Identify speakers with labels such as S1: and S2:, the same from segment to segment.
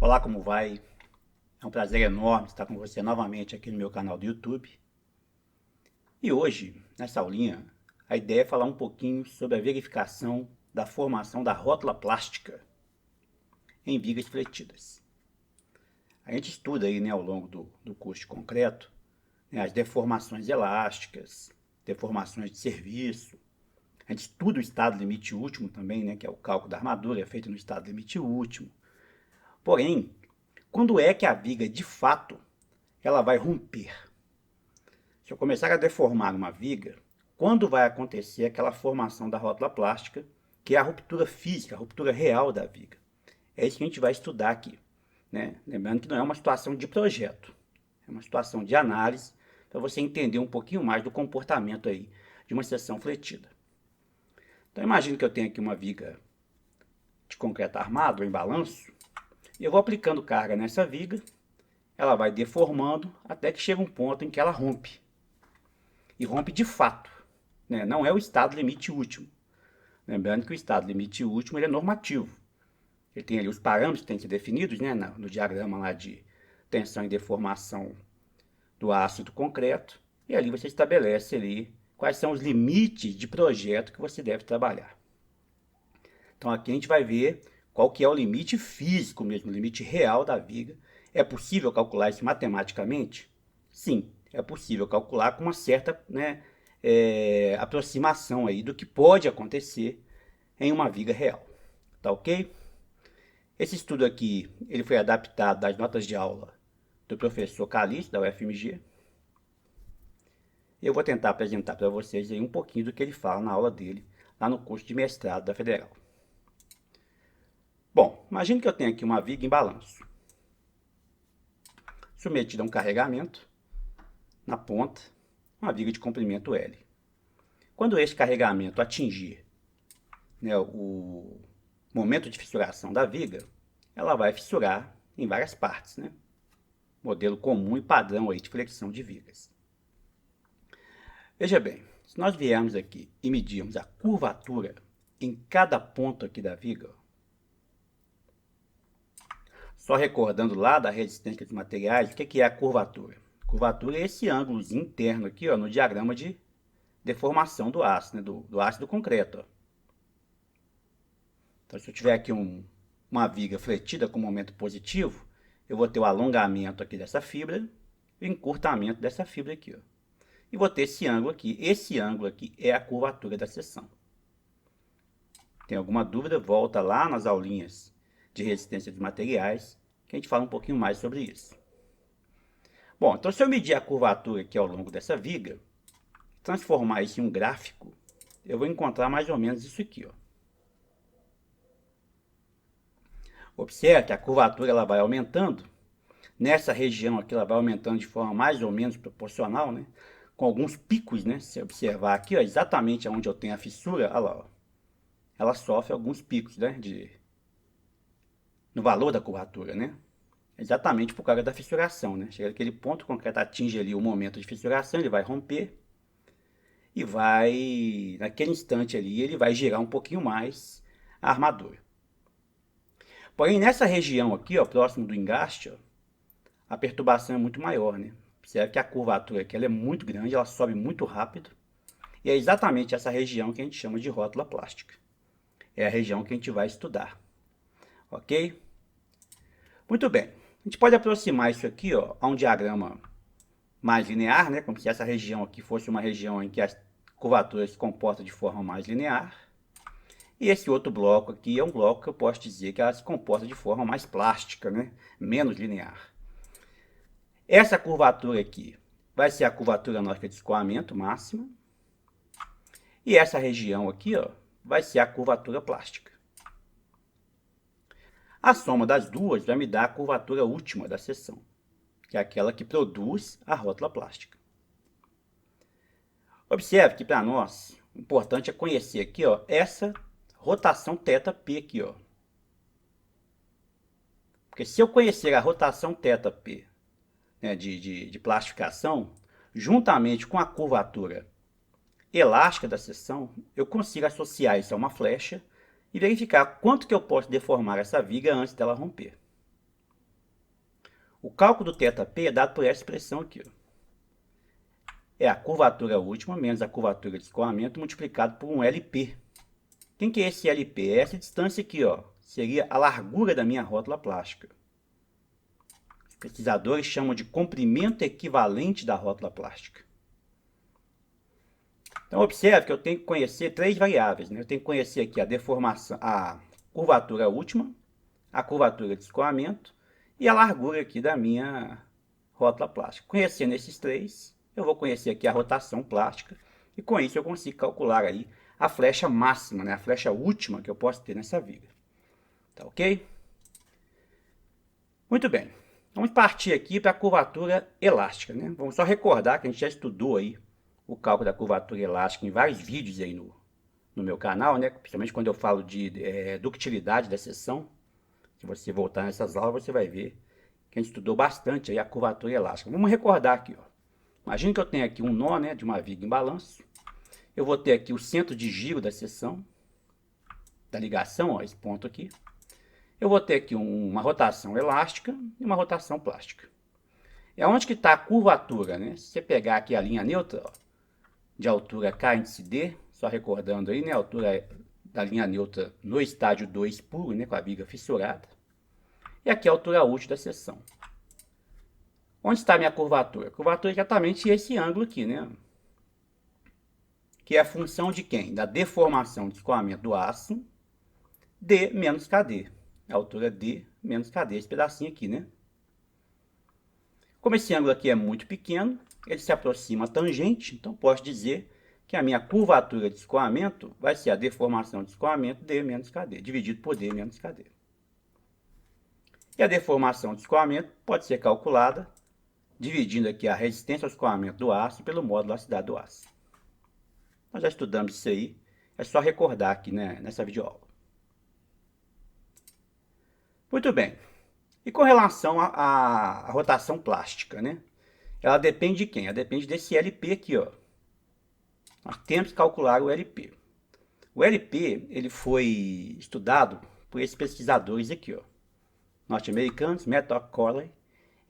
S1: Olá, como vai? É um prazer enorme estar com você novamente aqui no meu canal do YouTube. E hoje, nessa aulinha, a ideia é falar um pouquinho sobre a verificação da formação da rótula plástica em vigas fletidas. A gente estuda aí, né, ao longo do curso de concreto, né, as deformações elásticas, deformações de serviço. A gente estuda o estado limite último também, né, que é o cálculo da armadura, é feito no estado limite último. Porém, quando é que a viga, de fato, ela vai romper? Se eu começar a deformar uma viga, quando vai acontecer aquela formação da rótula plástica, que é a ruptura física, a ruptura real da viga? É isso que a gente vai estudar aqui, né? Lembrando que não é uma situação de projeto, é uma situação de análise, para você entender um pouquinho mais do comportamento aí de uma seção fletida. Então imagine que eu tenho aqui uma viga de concreto armado ou em balanço, e eu vou aplicando carga nessa viga, ela vai deformando até que chega um ponto em que ela rompe. E rompe de fato, né? Não é o estado limite último. Lembrando que o estado limite último ele é normativo. Ele tem ali os parâmetros que têm que ser definidos, né, no diagrama lá de tensão e deformação do aço e do concreto. E ali você estabelece ali quais são os limites de projeto que você deve trabalhar. Então aqui a gente vai ver qual que é o limite físico mesmo, o limite real da viga. É possível calcular isso matematicamente? Sim, é possível calcular com uma certa, né, aproximação aí do que pode acontecer em uma viga real. Tá ok? Esse estudo aqui ele foi adaptado das notas de aula do professor Calixto, da UFMG. Eu vou tentar apresentar para vocês aí um pouquinho do que ele fala na aula dele, lá no curso de mestrado da Federal. Bom, imagine que eu tenho aqui uma viga em balanço, submetida a um carregamento na ponta, uma viga de comprimento L. Quando esse carregamento atingir, né, o momento de fissuração da viga, ela vai fissurar em várias partes, né? Modelo comum e padrão aí de flexão de vigas. Veja bem, se nós viermos aqui e medirmos a curvatura em cada ponto aqui da viga, só recordando lá da resistência dos materiais, o que é a curvatura? Curvatura é esse ângulo interno aqui, ó, no diagrama de deformação do aço, né, do aço do concreto. Ó. Então, se eu tiver aqui uma viga fletida com momento positivo, eu vou ter o alongamento aqui dessa fibra e o encurtamento dessa fibra aqui. Ó. E vou ter esse ângulo aqui. Esse ângulo aqui é a curvatura da seção. Tem alguma dúvida? Volta lá nas aulinhas de resistência dos materiais, que a gente fala um pouquinho mais sobre isso. Bom, então se eu medir a curvatura aqui ao longo dessa viga, transformar isso em um gráfico, eu vou encontrar mais ou menos isso aqui, ó. Observe que a curvatura ela vai aumentando. Nessa região aqui ela vai aumentando de forma mais ou menos proporcional, né? Com alguns picos, né? Se observar aqui, ó, exatamente onde eu tenho a fissura, olha lá, ó, ela sofre alguns picos, né? No valor da curvatura, né? Exatamente por causa da fissuração, né? Chega aquele ponto, o concreto atinge ali o momento de fissuração, ele vai romper e vai, naquele instante ali, ele vai girar um pouquinho mais a armadura. Porém, nessa região aqui, ó, próximo do engaste, ó, a perturbação é muito maior, né? Observe que a curvatura aqui ela é muito grande, ela sobe muito rápido. E é exatamente essa região que a gente chama de rótula plástica. É a região que a gente vai estudar. Ok? Muito bem. A gente pode aproximar isso aqui, ó, a um diagrama mais linear, né? Como se essa região aqui fosse uma região em que as curvaturas se comportam de forma mais linear. E esse outro bloco aqui é um bloco que eu posso dizer que ela se comporta de forma mais plástica, né? Menos linear. Essa curvatura aqui vai ser a curvatura nossa de escoamento máxima. E essa região aqui, ó, vai ser a curvatura plástica. A soma das duas vai me dar a curvatura última da seção, que é aquela que produz a rótula plástica. Observe que para nós, o importante é conhecer aqui, ó, essa rotação θp aqui, ó. Porque se eu conhecer a rotação θp, né, de plastificação, juntamente com a curvatura elástica da seção, eu consigo associar isso a uma flecha e verificar quanto que eu posso deformar essa viga antes dela romper. O cálculo do θp é dado por essa expressão aqui, ó. É a curvatura última menos a curvatura de escoamento multiplicado por um LP. Quem que é esse LP? É essa distância aqui, ó. Seria a largura da minha rótula plástica. Os pesquisadores chamam de comprimento equivalente da rótula plástica. Então, observe que eu tenho que conhecer três variáveis, né? Eu tenho que conhecer aqui a deformação, a curvatura última, a curvatura de escoamento e a largura aqui da minha rótula plástica. Conhecendo esses três, eu vou conhecer aqui a rotação plástica e com isso eu consigo calcular aí a flecha máxima, né? A flecha última que eu posso ter nessa viga. Tá ok? Muito bem. Vamos partir aqui para a curvatura elástica, né? Vamos só recordar que a gente já estudou aí o cálculo da curvatura elástica em vários vídeos aí no meu canal, né? Principalmente quando eu falo de ductilidade da seção. Se você voltar nessas aulas, você vai ver que a gente estudou bastante aí a curvatura elástica. Vamos recordar aqui, ó. Imagina que eu tenho aqui um nó, né, de uma viga em balanço. Eu vou ter aqui o centro de giro da seção, da ligação, ó, esse ponto aqui. Eu vou ter aqui uma rotação elástica e uma rotação plástica. É onde que está a curvatura, né? Se você pegar aqui a linha neutra, ó, de altura K índice D, só recordando aí, né, a altura da linha neutra no estágio 2 puro, né, com a viga fissurada. E aqui a altura útil da seção. Onde está a minha curvatura? A curvatura é exatamente esse ângulo aqui, né? Que é a função de quem? Da deformação de escoamento do aço, D menos KD. A altura D menos KD, esse pedacinho aqui, né? Como esse ângulo aqui é muito pequeno, ele se aproxima à tangente, então posso dizer que a minha curvatura de escoamento vai ser a deformação de escoamento D menos KD, dividido por D menos KD. E a deformação de escoamento pode ser calculada dividindo aqui a resistência ao escoamento do aço pelo módulo da elasticidade do aço. Nós já estudamos isso aí, é só recordar aqui, né, nessa videoaula. Muito bem. E com relação à rotação plástica, né? Ela depende de quem? Ela depende desse LP aqui, ó. Nós temos que calcular o LP. O LP, ele foi estudado por esses pesquisadores aqui, ó. Norte-americanos, Matlock Corley,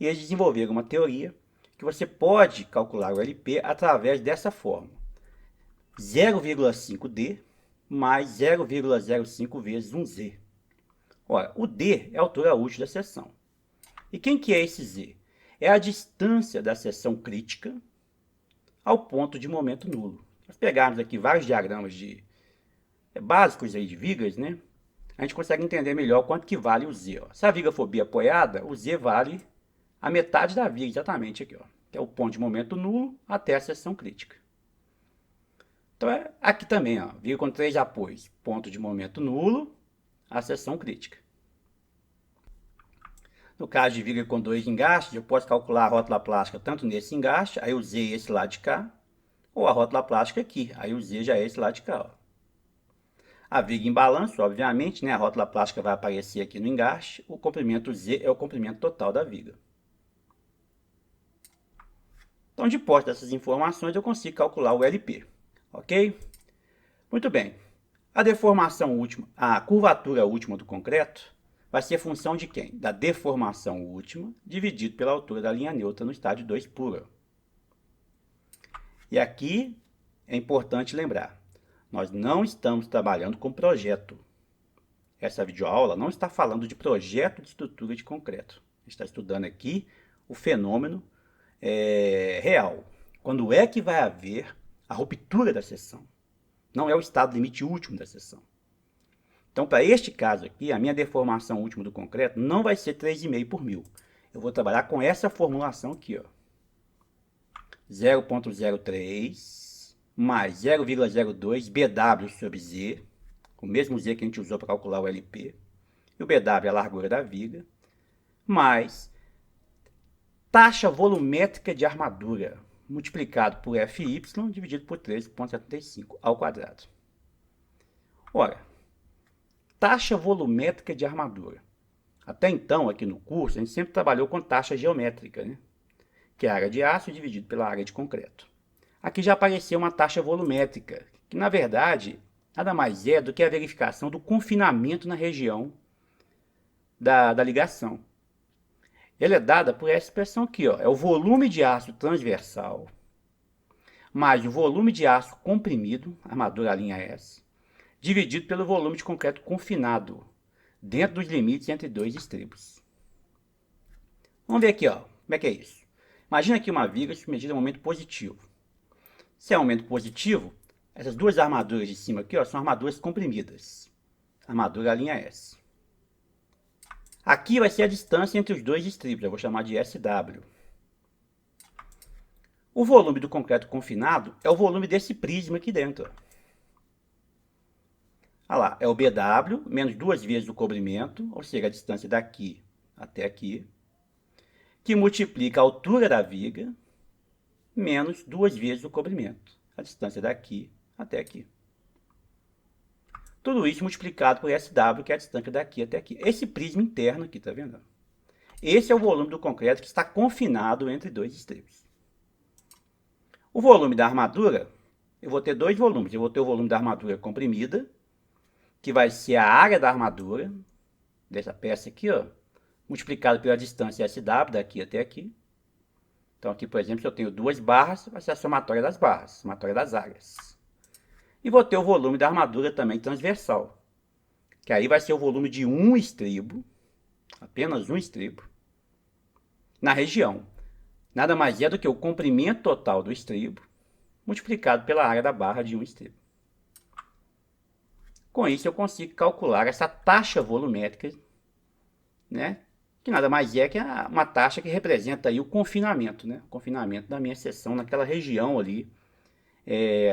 S1: e eles desenvolveram uma teoria que você pode calcular o LP através dessa fórmula. 0,5D mais 0,05 vezes 1Z. Ora, o D é a altura útil da seção. E quem que é esse Z? É a distância da seção crítica ao ponto de momento nulo. Nós pegarmos aqui vários diagramas básicos aí de vigas, né? A gente consegue entender melhor quanto que vale o Z. Ó. Se a viga for biapoiada, o Z vale a metade da viga, exatamente aqui, ó. Que é o ponto de momento nulo até a seção crítica. Então, aqui também, ó, viga com 3 apoios, ponto de momento nulo, a seção crítica. No caso de viga com 2 engastes, eu posso calcular a rótula plástica tanto nesse engaste, aí o Z é esse lado de cá, ou a rótula plástica aqui, aí o Z já é esse lado de cá. Ó. A viga em balanço, obviamente, né, a rótula plástica vai aparecer aqui no engaste, o comprimento Z é o comprimento total da viga. Então, de posse dessas informações, eu consigo calcular o LP, ok? Muito bem. A deformação última, a curvatura última do concreto vai ser função de quem? Da deformação última dividido pela altura da linha neutra no estágio 2 pura. E aqui é importante lembrar, nós não estamos trabalhando com projeto. Essa videoaula não está falando de projeto de estrutura de concreto. A gente está estudando aqui o fenômeno real. Quando é que vai haver a ruptura da seção? Não é o estado limite último da seção. Então, para este caso aqui, a minha deformação última do concreto não vai ser 3,5 por mil. Eu vou trabalhar com essa formulação aqui, ó. 0,03 mais 0,02 BW sobre Z, o mesmo Z que a gente usou para calcular o LP, e o BW é a largura da viga, mais taxa volumétrica de armadura, multiplicado por FY, dividido por 13,75 ao quadrado. Ora, taxa volumétrica de armadura. Até então, aqui no curso, a gente sempre trabalhou com taxa geométrica, né? Que é a área de aço dividido pela área de concreto. Aqui já apareceu uma taxa volumétrica, que na verdade nada mais é do que a verificação do confinamento na região da ligação. Ela é dada por essa expressão aqui, ó. É o volume de aço transversal mais o volume de aço comprimido, armadura linha S, dividido pelo volume de concreto confinado, dentro dos limites entre dois estribos. Vamos ver aqui, ó, como é que é isso. Imagina aqui uma viga submetida a um momento positivo. Se é um momento positivo, essas duas armaduras de cima aqui, ó, são armaduras comprimidas. Armadura linha S. Aqui vai ser a distância entre os dois estribos, eu vou chamar de SW. O volume do concreto confinado é o volume desse prisma aqui dentro. Olha lá, é o BW menos duas vezes o cobrimento, ou seja, a distância daqui até aqui, que multiplica a altura da viga menos duas vezes o cobrimento, a distância daqui até aqui. Tudo isso multiplicado por SW, que é a distância daqui até aqui. Esse prisma interno aqui, tá vendo? Esse é o volume do concreto que está confinado entre dois estribos. O volume da armadura, eu vou ter dois volumes. Eu vou ter o volume da armadura comprimida, que vai ser a área da armadura, dessa peça aqui, ó, multiplicado pela distância SW, daqui até aqui. Então aqui, por exemplo, se eu tenho duas barras, vai ser a somatória das barras, somatória das áreas. E vou ter o volume da armadura também transversal, que aí vai ser o volume de um estribo, apenas um estribo, na região. Nada mais é do que o comprimento total do estribo, multiplicado pela área da barra de um estribo. Com isso eu consigo calcular essa taxa volumétrica, né? Que nada mais é que uma taxa que representa aí o confinamento, né? O confinamento da minha seção naquela região ali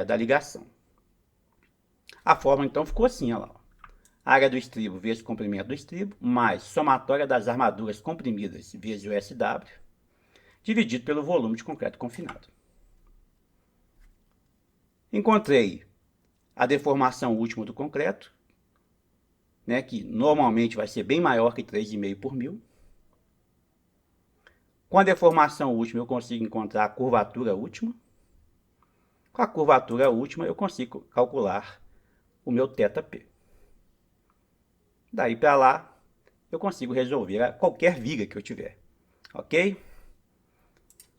S1: da ligação. A fórmula então ficou assim, olha lá. Área do estribo vezes o comprimento do estribo, mais somatória das armaduras comprimidas vezes o SW, dividido pelo volume de concreto confinado. Encontrei a deformação última do concreto, né, que normalmente vai ser bem maior que 3,5 por mil. Com a deformação última eu consigo encontrar a curvatura última. Com a curvatura última eu consigo calcular o meu θp. Daí para lá eu consigo resolver qualquer viga que eu tiver. Ok?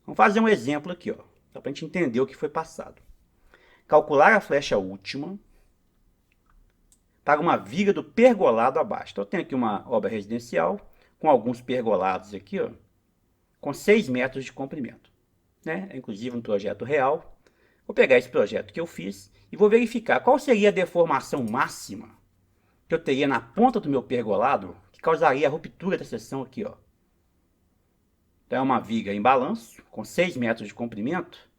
S1: Vamos fazer um exemplo aqui, ó, só para a gente entender o que foi passado. Calcular a flecha última para uma viga do pergolado abaixo. Então eu tenho aqui uma obra residencial com alguns pergolados aqui, ó, com 6 metros de comprimento, né? Inclusive um projeto real. Vou pegar esse projeto que eu fiz e vou verificar qual seria a deformação máxima que eu teria na ponta do meu pergolado que causaria a ruptura da seção aqui, ó. Então é uma viga em balanço, com 6 metros de comprimento,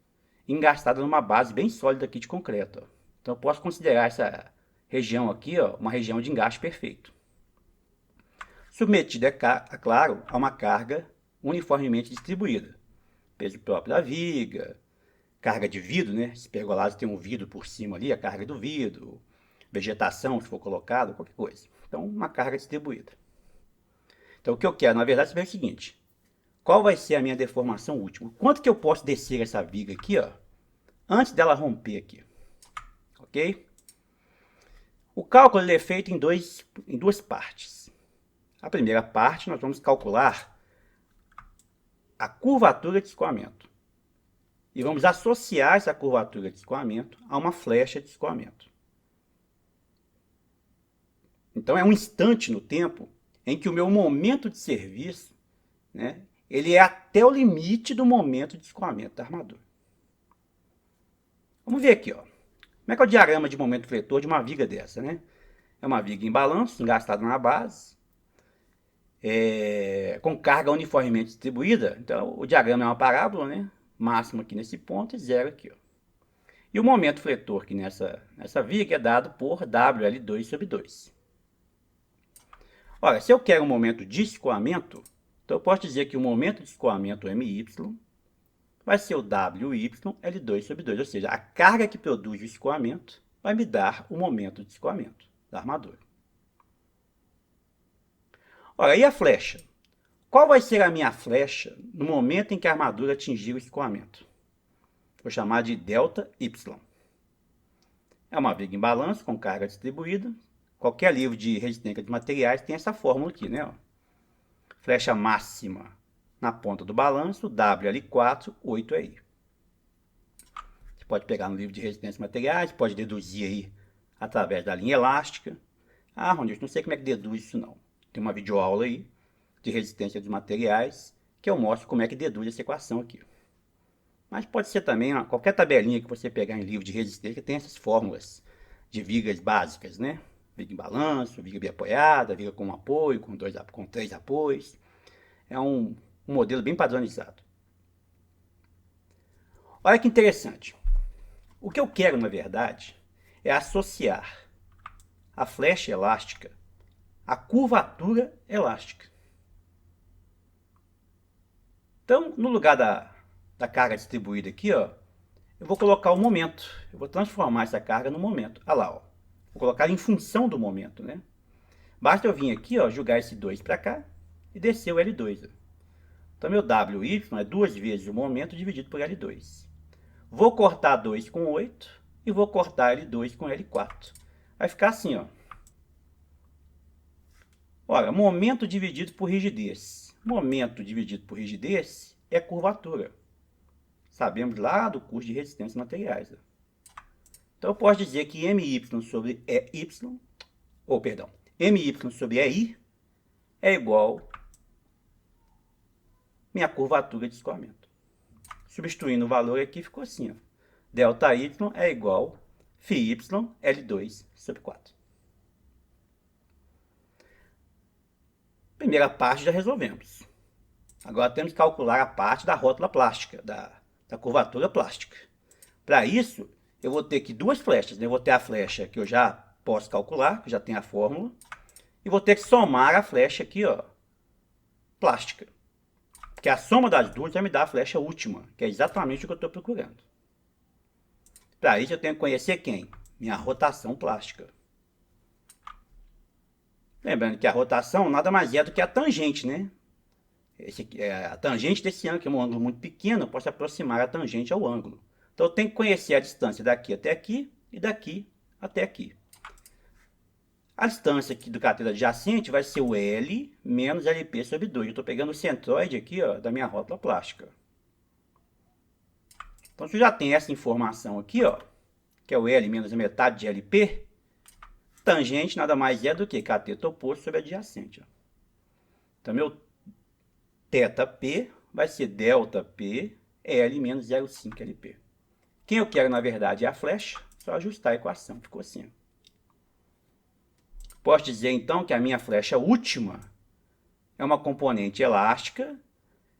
S1: engastada numa base bem sólida aqui de concreto, ó. Então eu posso considerar essa região aqui, ó, uma região de engaste perfeito. Submetida, é claro, a uma carga uniformemente distribuída. Peso próprio da viga, carga de vidro, né? Esse pergolado tem um vidro por cima ali, a carga do vidro, vegetação, se for colocado, qualquer coisa. Então, uma carga distribuída. Então, o que eu quero, na verdade, é o seguinte. Qual vai ser a minha deformação última? Quanto que eu posso descer essa viga aqui, ó, antes dela romper aqui? Ok? O cálculo é feito em duas partes. A primeira parte, nós vamos calcular a curvatura de escoamento. E vamos associar essa curvatura de escoamento a uma flecha de escoamento. Então, é um instante no tempo em que o meu momento de serviço, né, ele é até o limite do momento de escoamento da armadura. Vamos ver aqui, ó. Como é que é o diagrama de momento fletor de uma viga dessa, né? É uma viga em balanço, engastada na base, com carga uniformemente distribuída. Então, o diagrama é uma parábola, né? Máximo aqui nesse ponto e zero aqui, ó. E o momento fletor aqui nessa viga é dado por WL2 sobre 2. Ora, se eu quero um momento de escoamento, então eu posso dizer que o momento de escoamento MY vai ser o WY L2 sobre 2, ou seja, a carga que produz o escoamento vai me dar o momento de escoamento da armadura. Ora, e a flecha? Qual vai ser a minha flecha no momento em que a armadura atingir o escoamento? Vou chamar de ΔY. É uma viga em balanço com carga distribuída. Qualquer livro de resistência de materiais tem essa fórmula aqui, né? Flecha máxima na ponta do balanço, WL4, 8EI. Você pode pegar no livro de resistência de materiais, pode deduzir aí através da linha elástica. Ah, Ronilson, não sei como é que deduz isso não. Tem uma videoaula aí de resistência dos materiais que eu mostro como é que deduz essa equação aqui. Mas pode ser também qualquer tabelinha que você pegar em livro de resistência que tem essas fórmulas de vigas básicas, né? Viga em balanço, viga biapoiada, viga com um apoio, com 3 apoios. É um modelo bem padronizado. Olha que interessante. O que eu quero, na verdade, é associar a flecha elástica à curvatura elástica. Então, no lugar da carga distribuída aqui, ó, eu vou colocar o momento. Eu vou transformar essa carga no momento. Olha lá, ó. Vou colocar em função do momento, né? Basta eu vir aqui, ó, jogar esse 2 para cá e descer o L2. Ó. Então, meu WY é 2 vezes o momento dividido por L2. Vou cortar 2 com 8 e vou cortar L2 com L4. Vai ficar assim, ó. Olha, momento dividido por rigidez. Momento dividido por rigidez é curvatura. Sabemos lá do curso de resistência materiais. Ó. Então, eu posso dizer que MY sobre EY, MY sobre EI é igual minha curvatura de escoamento. Substituindo o valor aqui, ficou assim, ó. Delta Y é igual φy L2 sobre 4. Primeira parte já resolvemos. Agora temos que calcular a parte da rótula plástica, da curvatura plástica. Para isso, eu vou ter aqui duas flechas. Né? Eu vou ter a flecha que eu já posso calcular, que já tem a fórmula. E vou ter que somar a flecha aqui, ó, plástica. Porque a soma das duas vai me dar a flecha última, que é exatamente o que eu estou procurando. Para isso eu tenho que conhecer quem? Minha rotação plástica. Lembrando que a rotação nada mais é do que a tangente, né? A tangente desse ângulo, que é um ângulo muito pequeno, eu posso aproximar a tangente ao ângulo. Então eu tenho que conhecer a distância daqui até aqui e daqui até aqui. A distância aqui do cateto adjacente vai ser o L menos LP sobre 2. Eu estou pegando o centroide aqui, ó, da minha rótula plástica. Então, se eu já tenho essa informação aqui, ó, que é o L menos a metade de LP, tangente nada mais é do que cateto oposto sobre adjacente. Ó. Então, meu θP vai ser ΔP L menos 0,5 LP. Quem eu quero, na verdade, é a flecha. Só ajustar a equação. Ficou assim. Posso dizer, então, que a minha flecha última é uma componente elástica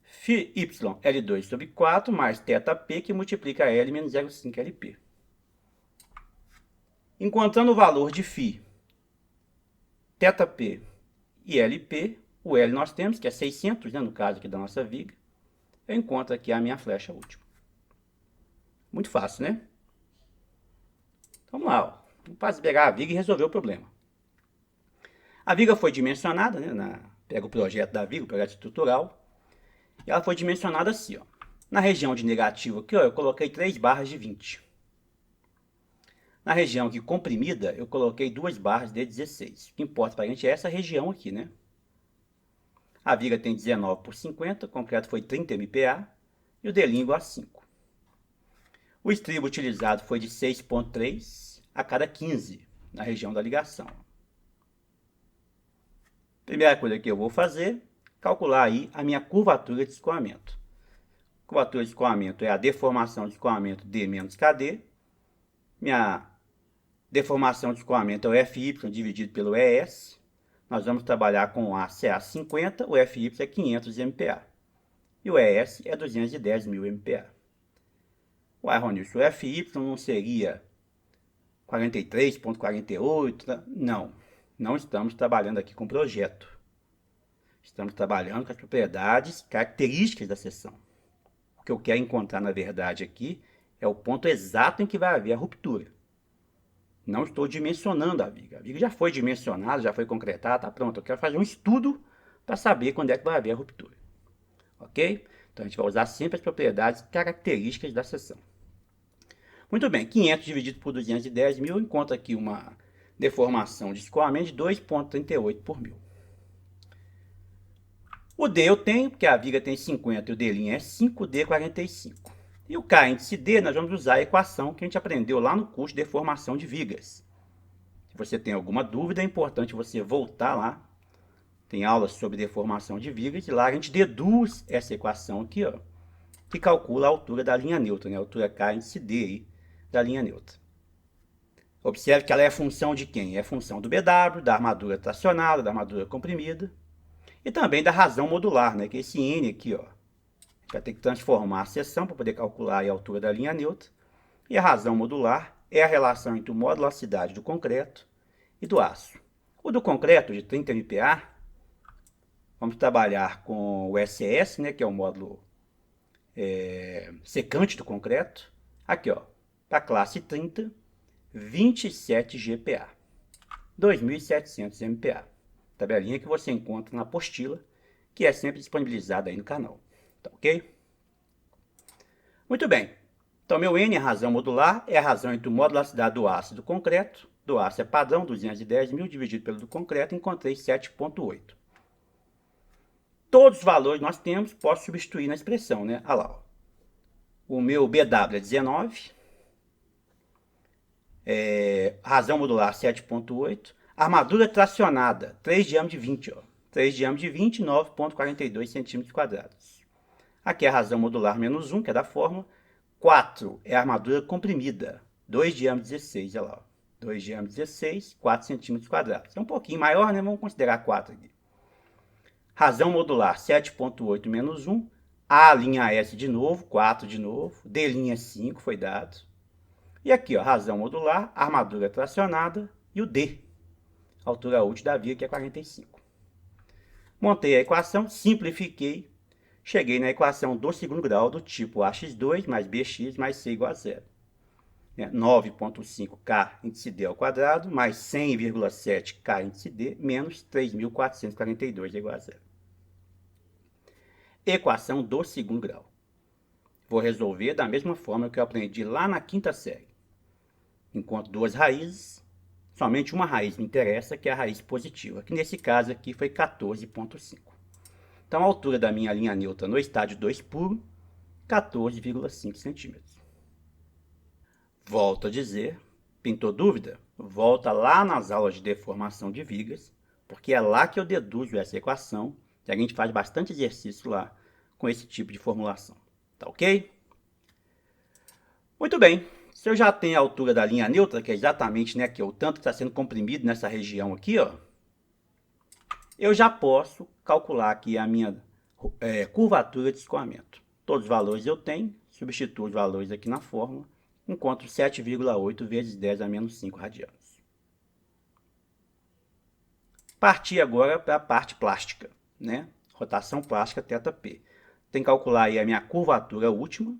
S1: φy L2 sobre 4 mais θP, que multiplica L menos 0,5 LP. Encontrando o valor de φ, θP e LP, o L nós temos, que é 600, né, no caso aqui da nossa viga, eu encontro aqui a minha flecha última. Muito fácil, né? Vamos lá, ó. Vamos pegar a viga e resolver o problema. A viga foi dimensionada, né? Pega o projeto da viga, o projeto estrutural, e ela foi dimensionada assim, ó. Na região de negativo aqui, ó, eu coloquei 3 barras de 20. Na região aqui comprimida, eu coloquei 2 barras de 16. O que importa para a gente é essa região aqui, né? A viga tem 19 por 50, o concreto foi 30 MPa e o delínguo a 5. O estribo utilizado foi de 6,3 a cada 15 na região da ligação. Primeira coisa que eu vou fazer, calcular aí a minha curvatura de escoamento. Curvatura de escoamento é a deformação de escoamento D menos KD. Minha deformação de escoamento é o FY dividido pelo ES. Nós vamos trabalhar com a CA 50, o FY é 500 MPa. E o ES é 210 mil MPa. Uai, Ronilson, o FY não seria 43,48? Tá? Não. Não estamos trabalhando aqui com projeto. Estamos trabalhando com as propriedades características da seção. O que eu quero encontrar, na verdade, aqui é o ponto exato em que vai haver a ruptura. Não estou dimensionando a viga. A viga já foi dimensionada, já foi concretada, está pronto. Eu quero fazer um estudo para saber quando é que vai haver a ruptura. Ok? Então, a gente vai usar sempre as propriedades características da seção. Muito bem, 500 dividido por 210 mil, eu encontro aqui uma deformação de escoamento de 2,38 por mil. O D eu tenho, porque a viga tem 50 e o D' é 5D 45. E o K índice D, nós vamos usar a equação que a gente aprendeu lá no curso de deformação de vigas. Se você tem alguma dúvida, é importante você voltar lá. Tem aulas sobre deformação de vigas e lá a gente deduz essa equação aqui, ó, que calcula a altura da linha neutra, né? A altura K índice D aí, da linha neutra. Observe que ela é função de quem? É função do BW, da armadura tracionada, da armadura comprimida e também da razão modular, né? Que é esse N aqui, ó. A gente vai ter que transformar a seção para poder calcular a altura da linha neutra. E a razão modular é a relação entre o módulo elasticidade do concreto e do aço. O do concreto, de 30 MPa, vamos trabalhar com o SS, né? Que é o módulo secante do concreto. Aqui, ó, para a classe 30, 27 GPa, 2.700 MPa. Tabelinha que você encontra na apostila, que é sempre disponibilizada aí no canal. Tá ok? Muito bem. Então, meu N, a razão modular, é a razão entre o módulo elasticidade do aço e do concreto. Do aço é padrão, 210.000 dividido pelo do concreto, encontrei 7,8. Todos os valores nós temos, posso substituir na expressão, né? Olha lá, ó. O meu BW é 19. Razão modular 7,8. Armadura tracionada, 3 diâmetro de 20, ó. 3 diâmetro de 20, 9,42 centímetros quadrados. Aqui é a razão modular menos 1, que é da fórmula. 4 é a armadura comprimida, 2 diâmetro 16, olha lá, ó. 2 diâmetro 16, 4 centímetros quadrados. É um pouquinho maior, né? Vamos considerar 4 aqui. Razão modular 7,8 menos 1. A linha S de novo, 4 de novo. D' 5 foi dado. E aqui, ó, razão modular, armadura tracionada e o D, altura útil da viga, que é 45. Montei a equação, simplifiquei, cheguei na equação do segundo grau do tipo AX2 mais BX mais C igual a zero. 9,5K índice D ao quadrado mais 100,7K índice D menos 3.442 igual a zero. Equação do segundo grau. Vou resolver da mesma forma que eu aprendi lá na quinta série. Encontro duas raízes, somente uma raiz me interessa, que é a raiz positiva, que nesse caso aqui foi 14,5. Então, a altura da minha linha neutra no estádio 2 puro, 14,5 centímetros. Volto a dizer, pintou dúvida? Volta lá nas aulas de deformação de vigas, porque é lá que eu deduzo essa equação, e a gente faz bastante exercício lá com esse tipo de formulação. Tá ok? Muito bem. Se eu já tenho a altura da linha neutra, que é exatamente, né, que é o tanto que está sendo comprimido nessa região aqui, ó, eu já posso calcular aqui a minha curvatura de escoamento. Todos os valores eu tenho, substituo os valores aqui na fórmula, encontro 7,8 vezes 10 a menos 5 radianos. Partir agora para a parte plástica, né? Rotação plástica θp. Tem que calcular aí a minha curvatura última.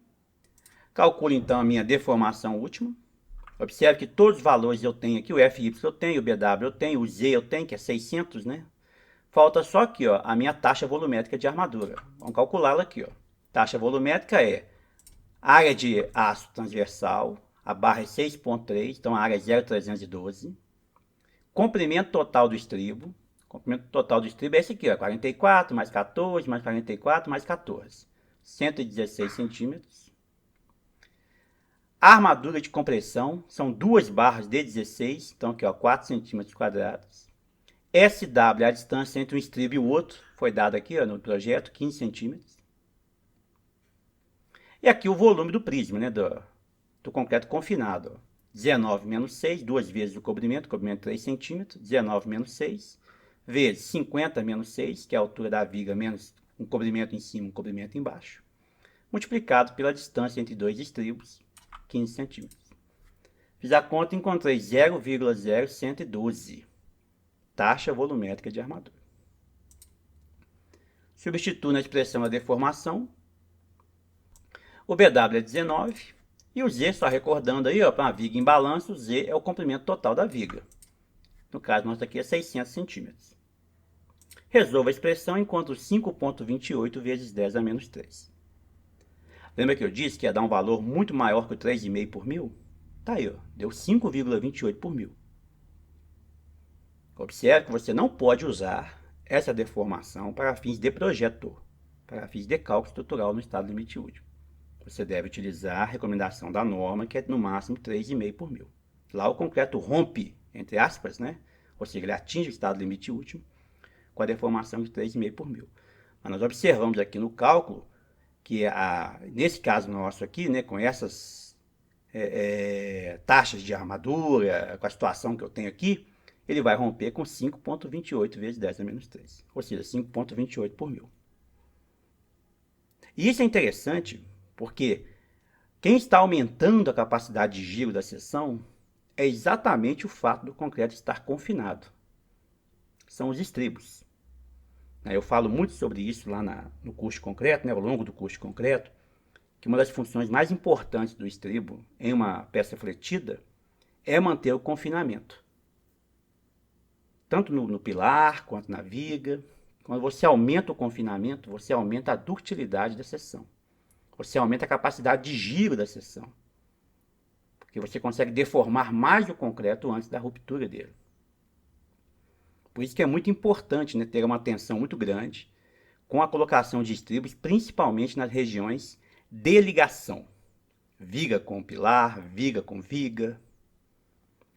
S1: Calculo então a minha deformação última. Observe que todos os valores eu tenho aqui, o FY eu tenho, o BW eu tenho, o Z eu tenho, que é 600, né? Falta só aqui, ó, a minha taxa volumétrica de armadura. Vamos calculá-la aqui, ó. Taxa volumétrica é área de aço transversal, a barra é 6,3, então a área é 0,312. Comprimento total do estribo. Comprimento total do estribo é esse aqui, ó, 44 mais 14 mais 44 mais 14. 116 centímetros. A armadura de compressão são duas barras de 16, então aqui, ó, 4 centímetros quadrados. SW, a distância entre um estribo e o outro, foi dada aqui, ó, no projeto, 15 centímetros. E aqui o volume do prisma, né, do concreto confinado, ó. 19 menos 6, duas vezes o cobrimento 3 centímetros, 19 menos 6, vezes 50 menos 6, que é a altura da viga, menos um cobrimento em cima, um cobrimento embaixo, multiplicado pela distância entre dois estribos, 15 centímetros. Fiz a conta e encontrei 0,0112, taxa volumétrica de armadura. Substituo na expressão a deformação. O BW é 19 e o Z, só recordando aí, para uma viga em balanço, o Z é o comprimento total da viga. No caso, nosso aqui é 600 centímetros. Resolvo a expressão e encontro 5,28 vezes 10 a menos 3. Lembra que eu disse que ia dar um valor muito maior que o 3,5 por mil? Tá aí, ó, deu 5,28 por mil. Observe que você não pode usar essa deformação para fins de projeto, para fins de cálculo estrutural no estado limite último. Você deve utilizar a recomendação da norma, que é no máximo 3,5 por mil. Lá o concreto rompe, entre aspas, né? Ou seja, ele atinge o estado limite último com a deformação de 3,5 por mil. Mas nós observamos aqui no cálculo que, nesse caso nosso aqui, né, com essas taxas de armadura, com a situação que eu tenho aqui, ele vai romper com 5,28 vezes 10 a menos 3, ou seja, 5,28 por mil. E isso é interessante porque quem está aumentando a capacidade de giro da seção é exatamente o fato do concreto estar confinado. São os estribos. Eu falo muito sobre isso lá no curso de concreto, né, ao longo do curso de concreto, que uma das funções mais importantes do estribo em uma peça fletida é manter o confinamento. Tanto no pilar quanto na viga. Quando você aumenta o confinamento, você aumenta a ductilidade da seção. Você aumenta a capacidade de giro da seção. Porque você consegue deformar mais o concreto antes da ruptura dele. Por isso que é muito importante, né, ter uma atenção muito grande com a colocação de estribos, principalmente nas regiões de ligação. Viga com pilar, viga com viga,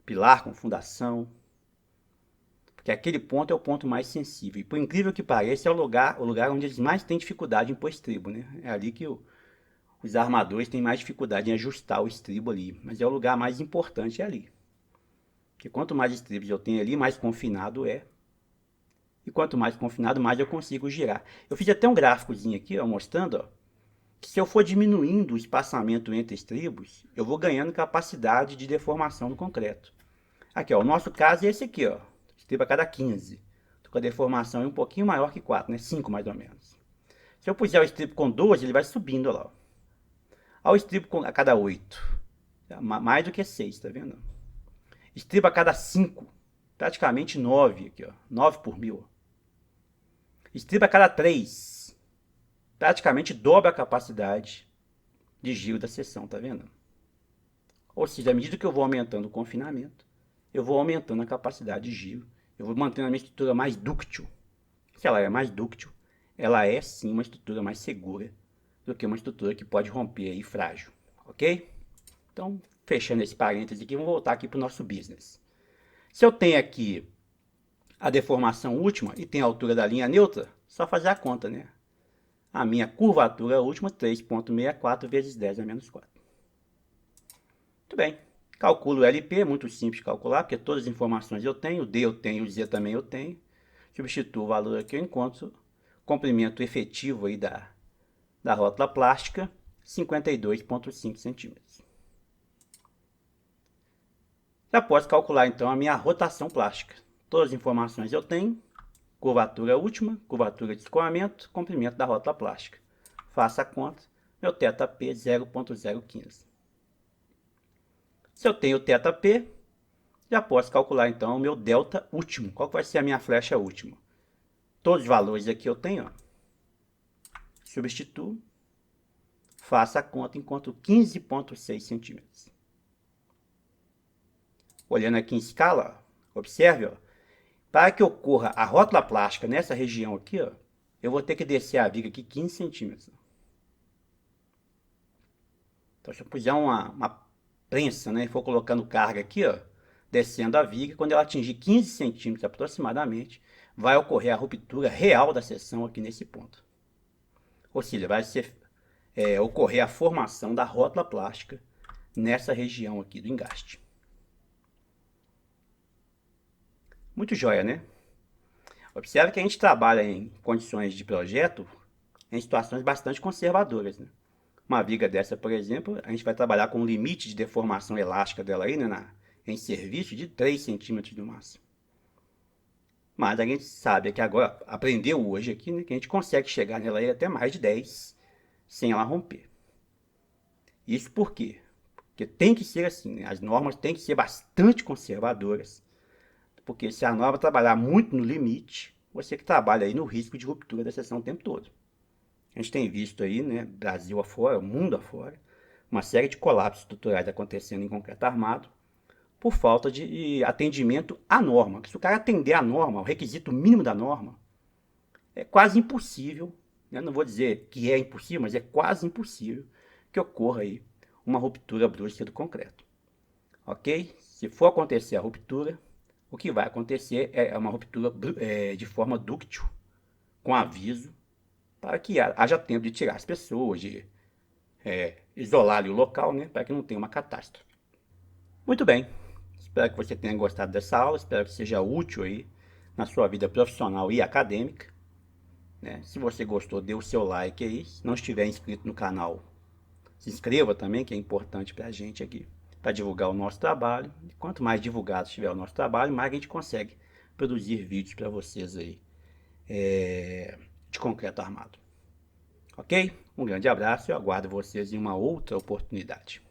S1: pilar com fundação. Porque aquele ponto é o ponto mais sensível. E por incrível que pareça, é o lugar onde eles mais têm dificuldade em pôr estribo, né? É ali que os armadores têm mais dificuldade em ajustar o estribo ali. Mas é o lugar mais importante, é ali. Porque quanto mais estribos eu tenho ali, mais confinado é. E quanto mais confinado, mais eu consigo girar. Eu fiz até um gráficozinho aqui, ó, mostrando, ó, que se eu for diminuindo o espaçamento entre estribos, eu vou ganhando capacidade de deformação no concreto. Aqui, ó, o nosso caso é esse aqui, ó. Estribo a cada 15. Tô com a deformação um pouquinho maior que 4, né? 5 mais ou menos. Se eu puser o estribo com 12, ele vai subindo, ó lá. Ó, o estribo a cada 8. Mais do que 6, tá vendo? Estribo a cada 5. Praticamente 9 aqui, ó. 9 por mil. Estribo a cada 3. Praticamente dobra a capacidade de giro da seção, tá vendo? Ou seja, à medida que eu vou aumentando o confinamento, eu vou aumentando a capacidade de giro, eu vou mantendo a minha estrutura mais dúctil. Se ela é mais dúctil, ela é sim uma estrutura mais segura do que uma estrutura que pode romper aí frágil, ok? Então, fechando esse parêntese aqui, vamos voltar aqui para o nosso business. Se eu tenho aqui a deformação última e tenho a altura da linha neutra, só fazer a conta, né? A minha curvatura última, 3,64 vezes 10 a menos 4. Muito bem. Calculo o LP, é muito simples de calcular, porque todas as informações eu tenho, o D eu tenho, o Z também eu tenho. Substituo o valor aqui, eu encontro comprimento efetivo aí da rótula plástica, 52,5 centímetros. Já posso calcular então a minha rotação plástica. Todas as informações eu tenho, curvatura última, curvatura de escoamento, comprimento da rótula plástica. Faça a conta, meu θP é 0,015. Se eu tenho θP, já posso calcular então o meu delta último. Qual vai ser a minha flecha última? Todos os valores aqui eu tenho, ó. Substituo, faça a conta, encontro 15,6 centímetros. Olhando aqui em escala, ó, observe, ó, para que ocorra a rótula plástica nessa região aqui, ó, eu vou ter que descer a viga aqui 15 centímetros. Então, se eu puser uma prensa, né, e for colocando carga aqui, ó, descendo a viga, quando ela atingir 15 centímetros aproximadamente, vai ocorrer a ruptura real da seção aqui nesse ponto. Ou seja, vai ocorrer a formação da rótula plástica nessa região aqui do engaste. Muito joia, né? Observe que a gente trabalha em condições de projeto em situações bastante conservadoras, né? Uma viga dessa, por exemplo, a gente vai trabalhar com um limite de deformação elástica dela aí, né, em serviço de 3 centímetros no máximo. Mas a gente sabe que agora, aprendeu hoje aqui, né, que a gente consegue chegar nela aí até mais de 10 sem ela romper. Isso por quê? Porque tem que ser assim, né? As normas têm que ser bastante conservadoras. Porque se a norma trabalhar muito no limite, você que trabalha aí no risco de ruptura da seção o tempo todo. A gente tem visto aí, né, Brasil afora, mundo afora, uma série de colapsos estruturais acontecendo em concreto armado por falta de atendimento à norma. Se o cara atender à norma, o requisito mínimo da norma, é quase impossível, né? Não vou dizer que é impossível, mas é quase impossível que ocorra aí uma ruptura brusca do concreto, ok? Se for acontecer a ruptura, o que vai acontecer é uma ruptura de forma dúctil, com aviso, para que haja tempo de tirar as pessoas, de isolar o local, né, para que não tenha uma catástrofe. Muito bem, espero que você tenha gostado dessa aula, espero que seja útil aí na sua vida profissional e acadêmica. Né? Se você gostou, dê o seu like aí. Se não estiver inscrito no canal, se inscreva também, que é importante para a gente aqui, para divulgar o nosso trabalho. E quanto mais divulgado estiver o nosso trabalho, mais a gente consegue produzir vídeos para vocês aí de concreto armado. Ok? Um grande abraço e eu aguardo vocês em uma outra oportunidade.